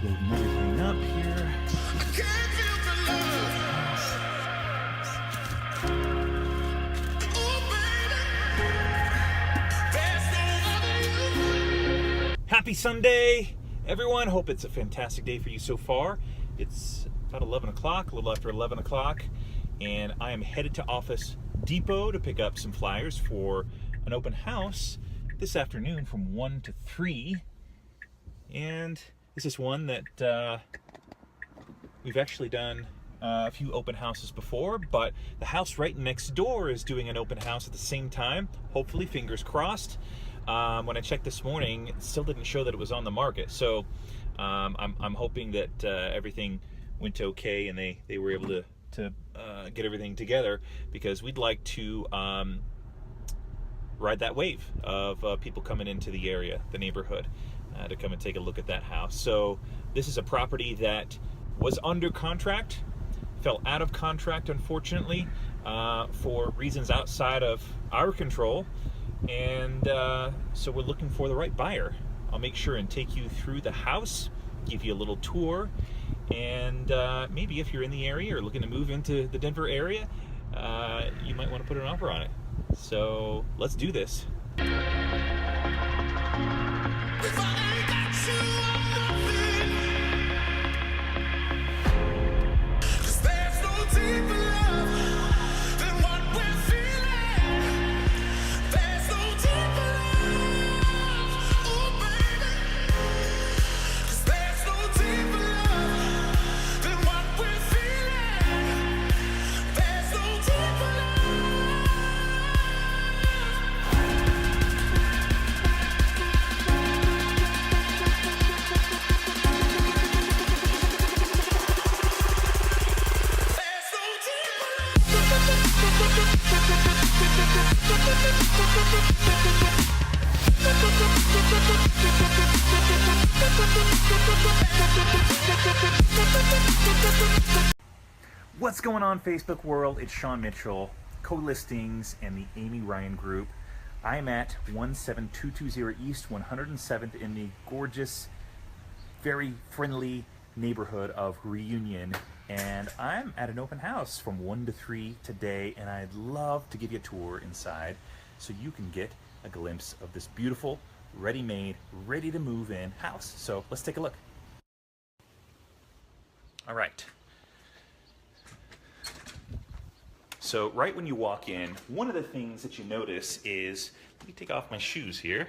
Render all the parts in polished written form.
Loading everything up here. Happy Sunday, everyone. Hope it's a fantastic day for you so far. It's about 11 o'clock, a little after 11 o'clock, and I am headed to Office Depot to pick up some flyers for an open house this afternoon from 1 to 3. And this is one that we've actually done a few open houses before, but the house right next door is doing an open house at the same time. Hopefully, fingers crossed. When I checked this morning, it still didn't show that it was on the market. So I'm hoping that everything went okay and they were able to get everything together, because we'd like to ride that wave of people coming into the area, the neighborhood, to come and take a look at that house. So this is a property that was under contract, fell out of contract, unfortunately, for reasons outside of our control. And so we're looking for the right buyer. I'll make sure and take you through the house, give you a little tour, and maybe if you're in the area or looking to move into the Denver area, you might want to put an offer on it. So let's do this. What's going on, Facebook world? It's Sean Mitchell, Co-Listings and the Amy Ryan Group. I'm at 17220 East 107th in the gorgeous, very friendly neighborhood of Reunion, and I'm at an open house from 1 to 3 today, and I'd love to give you a tour inside so you can get a glimpse of this beautiful, ready-made, ready to move in house. So let's take a look. All right. So right when you walk in, one of the things that you notice is, let me take off my shoes here.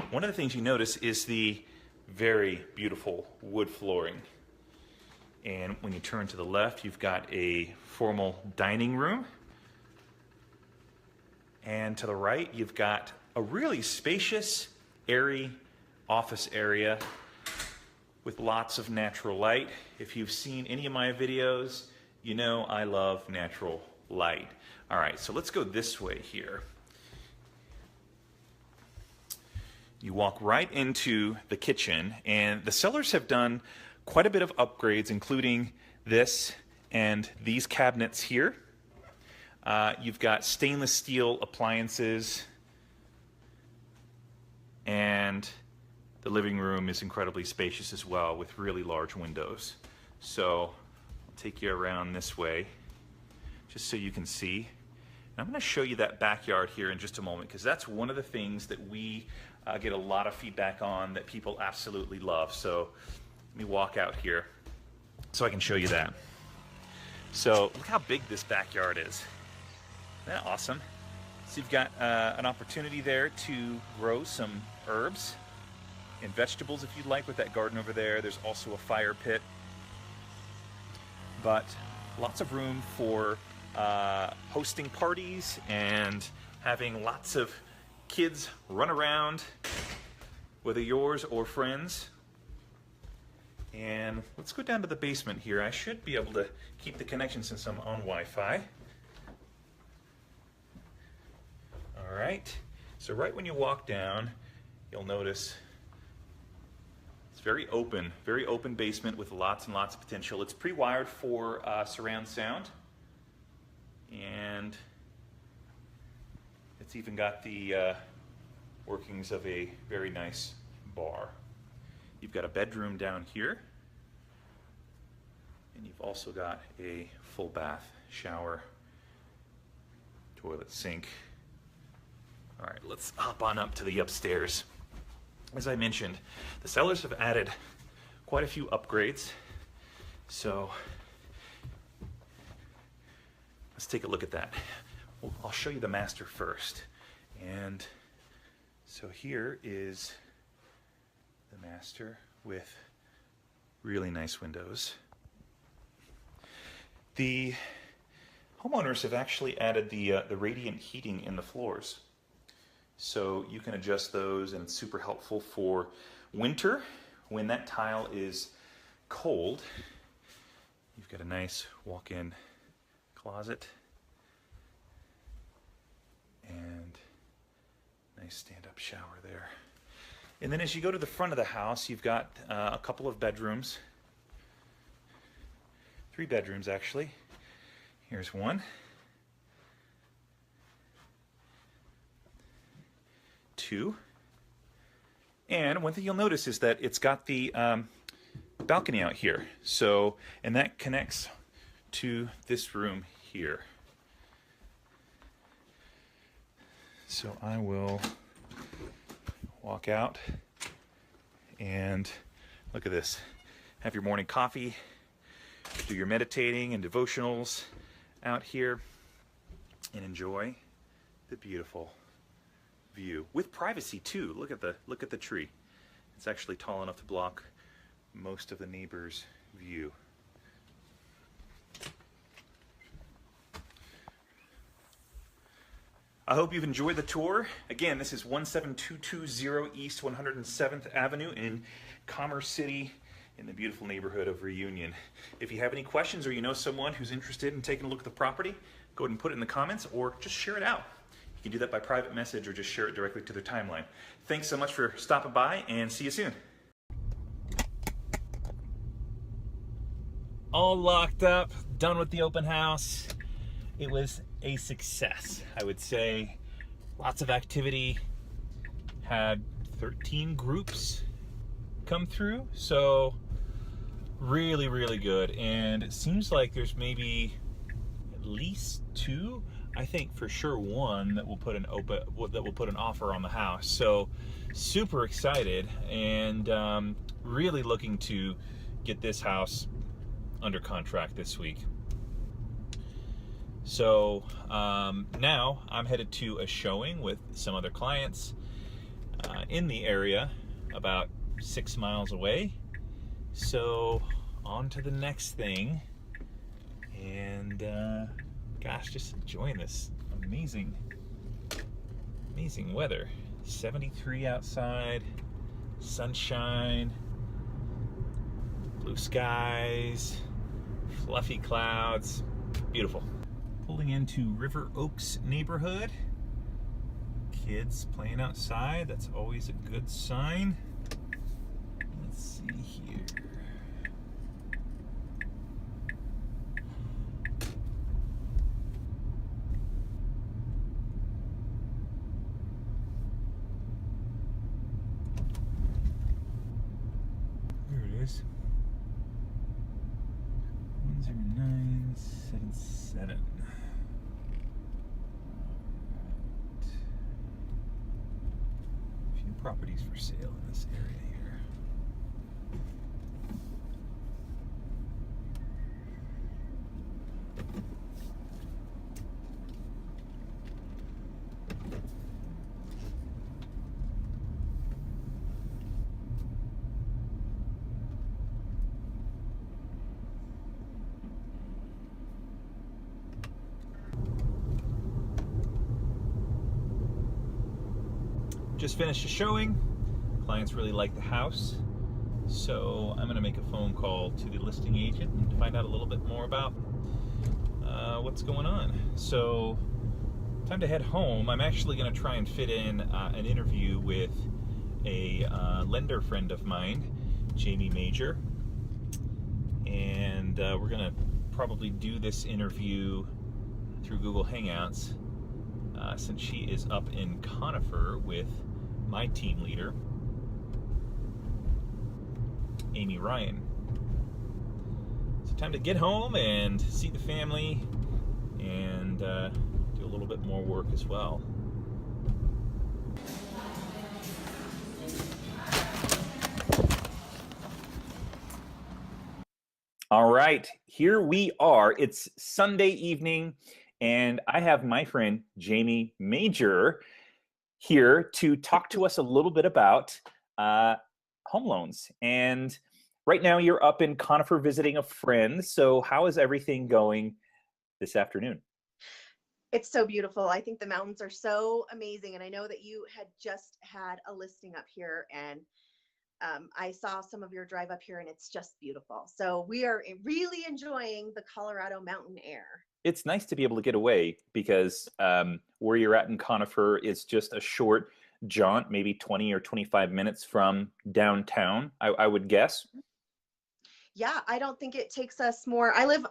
One of the things you notice is the very beautiful wood flooring. And when you turn to the left, you've got a formal dining room. And to the right, you've got a really spacious, airy office area with lots of natural light. If you've seen any of my videos, you know I love natural light. All right, so let's go this way here. You walk right into the kitchen, and the sellers have done quite a bit of upgrades, including this and these cabinets here. You've got stainless steel appliances, and the living room is incredibly spacious as well, with really large windows. So take you around this way just so you can see. And I'm going to show you that backyard here in just a moment, because that's one of the things that we get a lot of feedback on that people absolutely love. So let me walk out here so I can show you that. So look how big this backyard is. Isn't that awesome? So you've got an opportunity there to grow some herbs and vegetables if you'd like with that garden over there. There's also a fire pit. But lots of room for hosting parties and having lots of kids run around, whether yours or friends. And let's go down to the basement here. I should be able to keep the connection since I'm on Wi-Fi. All right, so right when you walk down, you'll notice very open basement with lots and lots of potential. It's pre-wired for surround sound, and it's even got the workings of a very nice bar. You've got a bedroom down here, and you've also got a full bath, shower, toilet, sink. All right, let's hop on up to the upstairs. As I mentioned, the sellers have added quite a few upgrades. So let's take a look at that. Well, I'll show you the master first. And so here is the master with really nice windows. The homeowners have actually added the radiant heating in the floors. So you can adjust those, and it's super helpful for winter when that tile is cold. You've got a nice walk-in closet and nice stand-up shower there. And then as you go to the front of the house, you've got a couple of bedrooms. 3 bedrooms, actually. Here's one. 2. And one thing you'll notice is that it's got the balcony out here. So, and that connects to this room here. So I will walk out and look at this. Have your morning coffee, do your meditating and devotionals out here, and enjoy the beautiful view with privacy too. Look at the tree. It's actually tall enough to block most of the neighbor's view. I hope you've enjoyed the tour. Again, this is 17220 East 107th Avenue in Commerce City in the beautiful neighborhood of Reunion. If you have any questions or you know someone who's interested in taking a look at the property, go ahead and put it in the comments or just share it out. You can do that by private message or just share it directly to their timeline. Thanks so much for stopping by, and see you soon. All locked up, done with the open house. It was a success, I would say. Lots of activity. Had 13 groups come through, so really, really good. And it seems like there's maybe at least 2. I think for sure 1 that will put an offer on the house. So super excited, and really looking to get this house under contract this week. So now I'm headed to a showing with some other clients in the area, about 6 miles away. So on to the next thing, and gosh, just enjoying this amazing weather. 73 outside, sunshine, blue skies, fluffy clouds, beautiful. Pulling into River Oaks neighborhood. Kids playing outside, that's always a good sign. Let's see here. There it is. 10977. Properties for sale in this area here. Just finished a showing. Clients really like the house, so I'm going to make a phone call to the listing agent and find out a little bit more about what's going on. So time to head home. I'm actually going to try and fit in an interview with a lender friend of mine, Jami Mager, and we're going to probably do this interview through Google Hangouts since she is up in Conifer with my team leader. Amy Ryan. So time to get home and see the family and do a little bit more work as well. All right, here we are. It's Sunday evening, and I have my friend Jami Mager here to talk to us a little bit about home loans. And right now you're up in Conifer visiting a friend. So how is everything going this afternoon? It's so beautiful. I think the mountains are so amazing. And I know that you had just had a listing up here, and I saw some of your drive up here, and it's just beautiful. So we are really enjoying the Colorado mountain air. It's nice to be able to get away because where you're at in Conifer is just a short jaunt, maybe 20 or 25 minutes from downtown, I would guess. Yeah, I don't think it takes us more. I live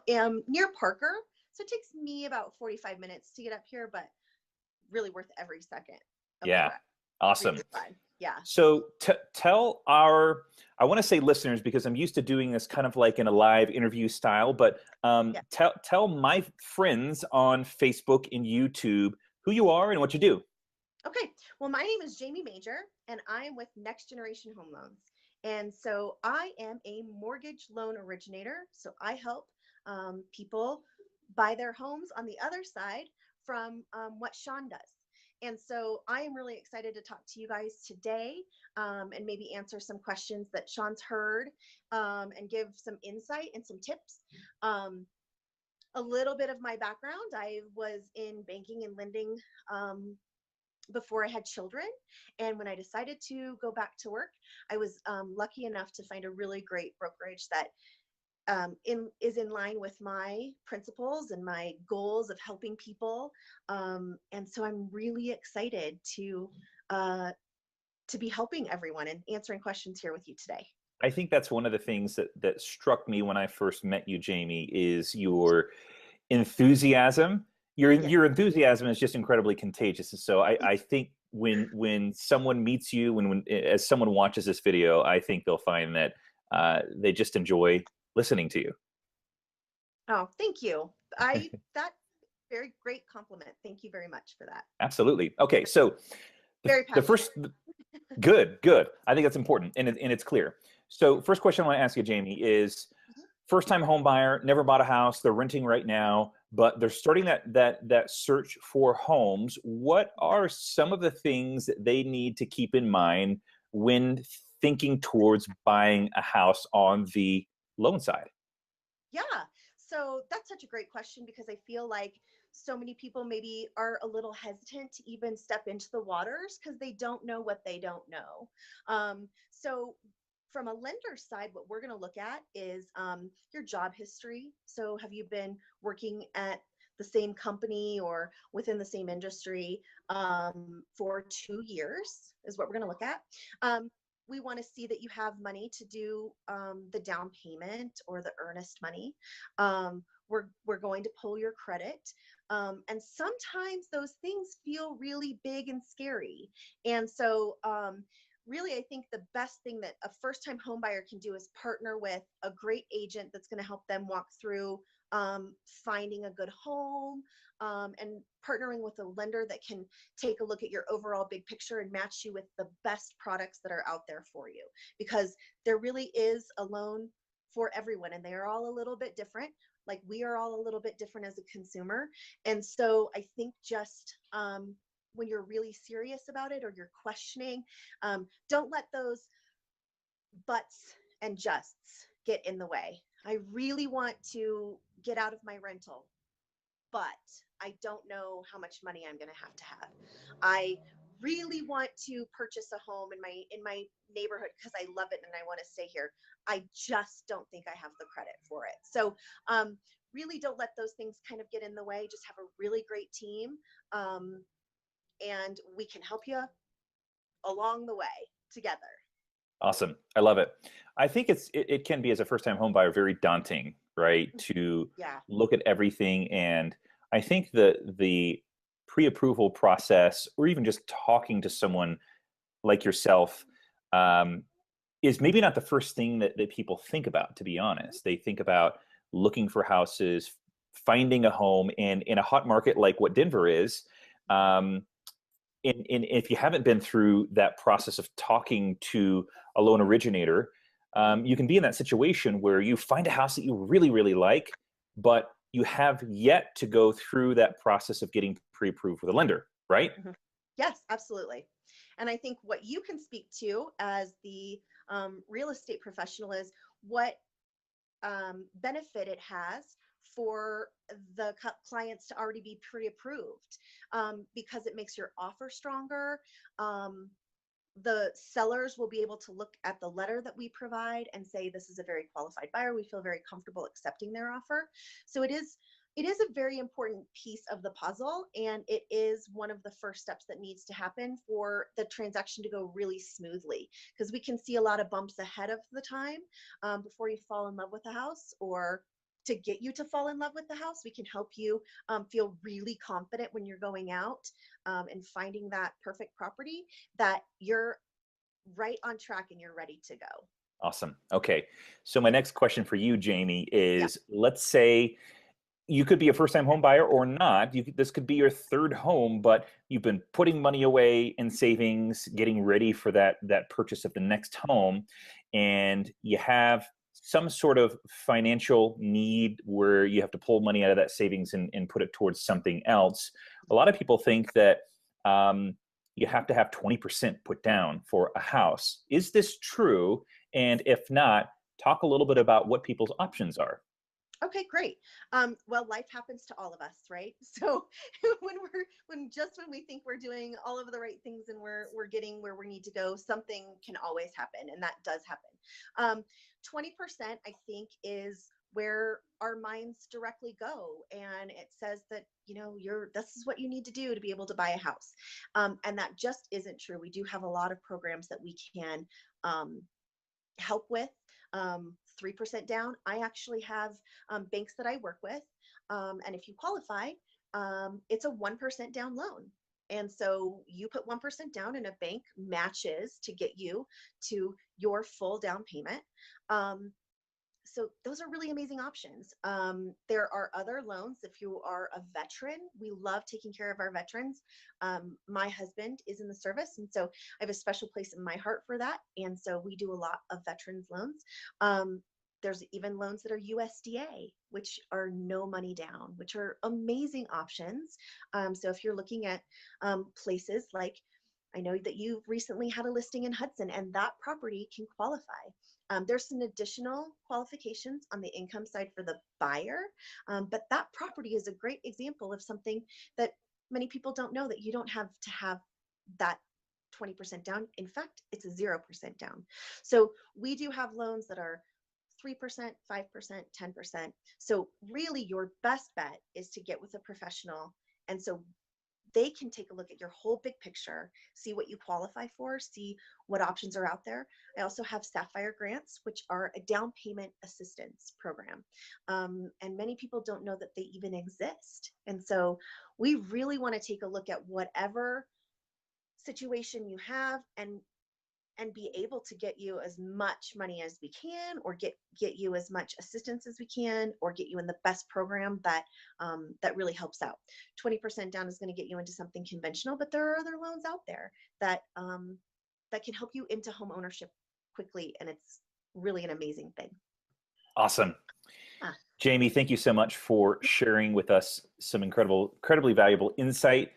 near Parker, so it takes me about 45 minutes to get up here, but really worth every second of the Yeah, ride. awesome. Really fun. Yeah. So tell our, I want to say listeners because I'm used to doing this kind of like in a live interview style, but Yeah. tell my friends on Facebook and YouTube who you are and what you do. Okay. Well, my name is Jami Mager, and I am with Next Generation Home Loans. And so I am a mortgage loan originator. So I help people buy their homes on the other side from what Sean does. And so I am really excited to talk to you guys today and maybe answer some questions that Sean's heard and give some insight and some tips. A little bit of my background: I was in banking and lending before I had children. And when I decided to go back to work, I was lucky enough to find a really great brokerage that is in line with my principles and my goals of helping people. And so I'm really excited to be helping everyone and answering questions here with you today. I think that's one of the things that struck me when I first met you, Jami, is your enthusiasm. Your enthusiasm is just incredibly contagious. So I think when someone meets you, when as someone watches this video, I think they'll find that they just enjoy listening to you. Oh, thank you. That very great compliment. Thank you very much for that. Absolutely. Okay, so Very the passionate. first, good. I think that's important, and it's clear. So first question I want to ask you, Jami, is first-time home buyer, never bought a house, they're renting right now, but they're starting that search for homes. What are some of the things that they need to keep in mind when thinking towards buying a house on the loan side? Yeah. So that's such a great question, because I feel like so many people maybe are a little hesitant to even step into the waters because they don't know what they don't know. So from a lender side, what we're going to look at is your job history. So have you been working at the same company or within the same industry for 2 years is what we're going to look at. We want to see that you have money to do the down payment or the earnest money. We're going to pull your credit. And sometimes those things feel really big and scary. And so really, I think the best thing that a first-time homebuyer can do is partner with a great agent that's going to help them walk through finding a good home, and partnering with a lender that can take a look at your overall big picture and match you with the best products that are out there for you. Because there really is a loan for everyone, and they are all a little bit different. Like we are all a little bit different as a consumer. And so I think just when you're really serious about it or you're questioning, don't let those buts and justs get in the way. I really want to get out of my rental, but I don't know how much money I'm going to have. I really want to purchase a home in my neighborhood because I love it and I want to stay here. I just don't think I have the credit for it. So really don't let those things kind of get in the way. Just have a really great team, and we can help you along the way together. Awesome. I love it. I think it can be, as a first-time home buyer, very daunting, right? To look at everything. And I think the pre-approval process, or even just talking to someone like yourself, is maybe not the first thing that people think about, to be honest. They think about looking for houses, finding a home, and in a hot market like what Denver is, um, if you haven't been through that process of talking to a loan originator, you can be in that situation where you find a house that you really, really like, but you have yet to go through that process of getting pre-approved with a lender, right? Mhm. Yes, absolutely. And I think what you can speak to as the real estate professional is what benefit it has for the clients to already be pre-approved, because it makes your offer stronger. Um, the sellers will be able to look at the letter that we provide and say, this is a very qualified buyer. We feel very comfortable accepting their offer. So it is a very important piece of the puzzle, and it is one of the first steps that needs to happen for the transaction to go really smoothly, because we can see a lot of bumps ahead of the time, before you fall in love with the house, or to get you to fall in love with the house. We can help you feel really confident when you're going out, and finding that perfect property, that you're right on track and you're ready to go. Awesome. Okay. So my next question for you, Jamie, Yeah. is let's say you could be a first-time home buyer or not. This could be your third home, but you've been putting money away in savings, getting ready for that purchase of the next home, and you have some sort of financial need where you have to pull money out of that savings and put it towards something else. A lot of people think that you have to have 20% put down for a house. Is this true? And if not, talk a little bit about what people's options are. Okay, great. Well, life happens to all of us, right? So when we think we're doing all of the right things and we're getting where we need to go, something can always happen, and that does happen. 20%, I think, is where our minds directly go, and it says that, this is what you need to do to be able to buy a house, and that just isn't true. We do have a lot of programs that we can um, help with. 3% down. I actually have banks that I work with. And if you qualify, it's a 1% down loan. And so you put 1% down and a bank matches to get you to your full down payment. Um, so those are really amazing options. There are other loans. If you are a veteran, we love taking care of our veterans. My husband is in the service, and so I have a special place in my heart for that. And so we do a lot of veterans loans. There's even loans that are USDA, which are no money down, which are amazing options. So if you're looking at places like, I know that you've recently had a listing in Hudson, and that property can qualify. There's some additional qualifications on the income side for the buyer, but that property is a great example of something that many people don't know, that you don't have to have that 20% down. In fact, it's a 0% down. So we do have loans that are 3%, 5%, 10%. So really your best bet is to get with a professional. And so they can take a look at your whole big picture, see what you qualify for, see what options are out there. I also have Sapphire grants, which are a down payment assistance program. And many people don't know that they even exist. And so we really want to take a look at whatever situation you have, and be able to get you as much money as we can, or get you as much assistance as we can, or get you in the best program that really helps out. 20% down is going to get you into something conventional, but there are other loans out there that that can help you into home ownership quickly, and it's really an amazing thing. Awesome. Ah, Jamie, thank you so much for sharing with us some incredibly valuable insight.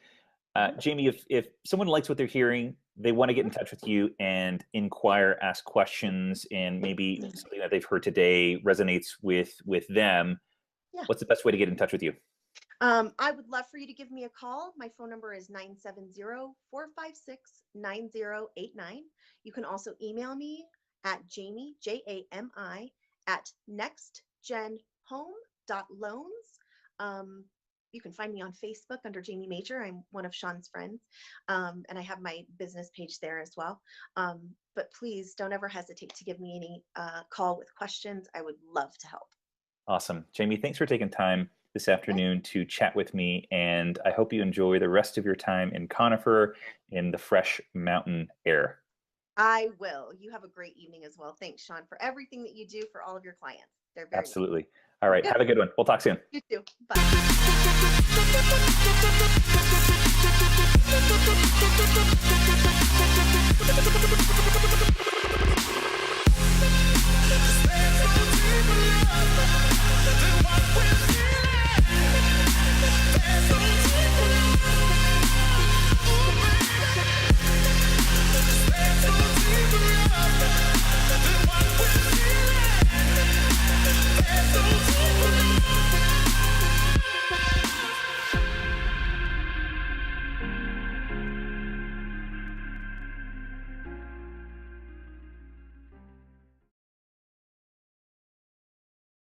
mhm, Jamie, if someone likes what they're hearing, they want to get mhm, in touch with you and inquire, ask questions, and maybe mhm. something that they've heard today resonates with them, Yeah. what's the best way to get in touch with you? I would love for you to give me a call. My phone number is 970-456-9089. You can also email me at Jami, Jami, at nextgenhome.loans. You can find me on Facebook under Jami Mager. I'm one of Sean's friends. And I have my business page there as well. But please don't ever hesitate to give me any call with questions. I would love to help. Awesome. Jamie, thanks for taking time this Yeah. afternoon to chat with me, and I hope you enjoy the rest of your time in Conifer in the fresh mountain air. I will. You have a great evening as well. Thanks, Sean, for everything that you do for all of your clients. They're very nice. Absolutely. All right. Have a good one. We'll talk soon. You too. Bye.